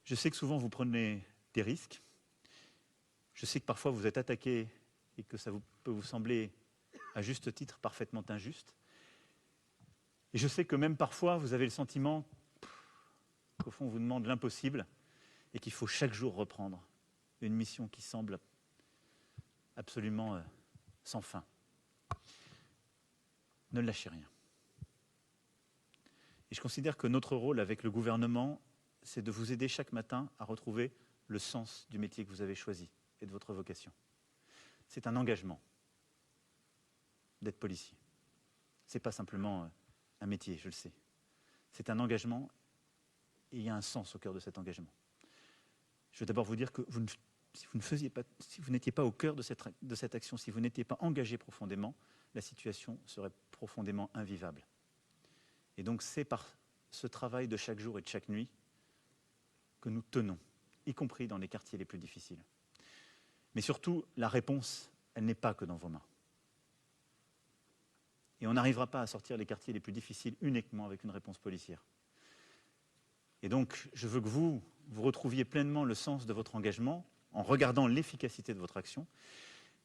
Je sais que souvent vous prenez des risques. Je sais que parfois vous êtes attaqué et que ça peut vous sembler, à juste titre, parfaitement injuste. Et je sais que même parfois vous avez le sentiment qu'au fond on vous demande l'impossible et qu'il faut chaque jour reprendre une mission qui semble absolument sans fin. Ne lâchez rien. Et je considère que notre rôle avec le gouvernement, c'est de vous aider chaque matin à retrouver le sens du métier que vous avez choisi et de votre vocation. C'est un engagement d'être policier. Ce n'est pas simplement un métier, je le sais. C'est un engagement et il y a un sens au cœur de cet engagement. Je veux d'abord vous dire que si vous n'étiez pas au cœur de cette action, si vous n'étiez pas engagé profondément, la situation serait profondément invivable. Et donc c'est par ce travail de chaque jour et de chaque nuit que nous tenons, y compris dans les quartiers les plus difficiles. Mais surtout, la réponse, elle n'est pas que dans vos mains. Et on n'arrivera pas à sortir les quartiers les plus difficiles uniquement avec une réponse policière. Et donc, je veux que vous retrouviez pleinement le sens de votre engagement en regardant l'efficacité de votre action,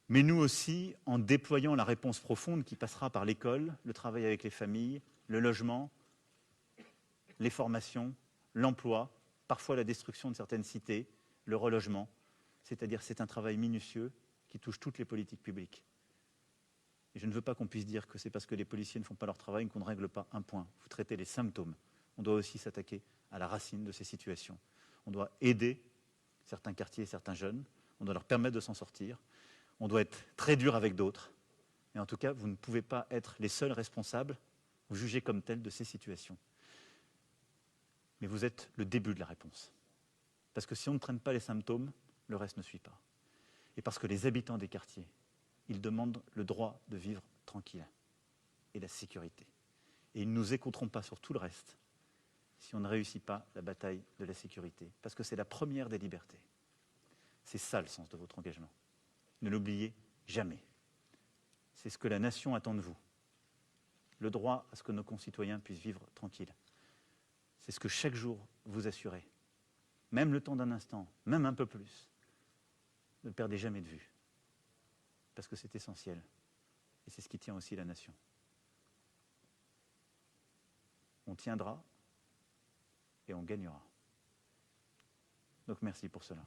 mais nous aussi en déployant la réponse profonde qui passera par l'école, le travail avec les familles, le logement, les formations, l'emploi, parfois la destruction de certaines cités, le relogement. C'est-à-dire c'est un travail minutieux qui touche toutes les politiques publiques. Et je ne veux pas qu'on puisse dire que c'est parce que les policiers ne font pas leur travail qu'on ne règle pas un point. Vous traitez les symptômes. On doit aussi s'attaquer à la racine de ces situations. On doit aider certains quartiers, certains jeunes. On doit leur permettre de s'en sortir. On doit être très dur avec d'autres. Et en tout cas, vous ne pouvez pas être les seuls responsables ou jugés comme tels de ces situations. Mais vous êtes le début de la réponse. Parce que si on ne traite pas les symptômes, le reste ne suit pas. Et parce que les habitants des quartiers, ils demandent le droit de vivre tranquille et la sécurité. Et ils ne nous écouteront pas sur tout le reste si on ne réussit pas la bataille de la sécurité. Parce que c'est la première des libertés. C'est ça le sens de votre engagement. Ne l'oubliez jamais. C'est ce que la nation attend de vous. Le droit à ce que nos concitoyens puissent vivre tranquilles. C'est ce que chaque jour vous assurez. Même le temps d'un instant, même un peu plus. Ne le perdez jamais de vue. Parce que c'est essentiel. Et c'est ce qui tient aussi la nation. On tiendra et on gagnera. Donc merci pour cela.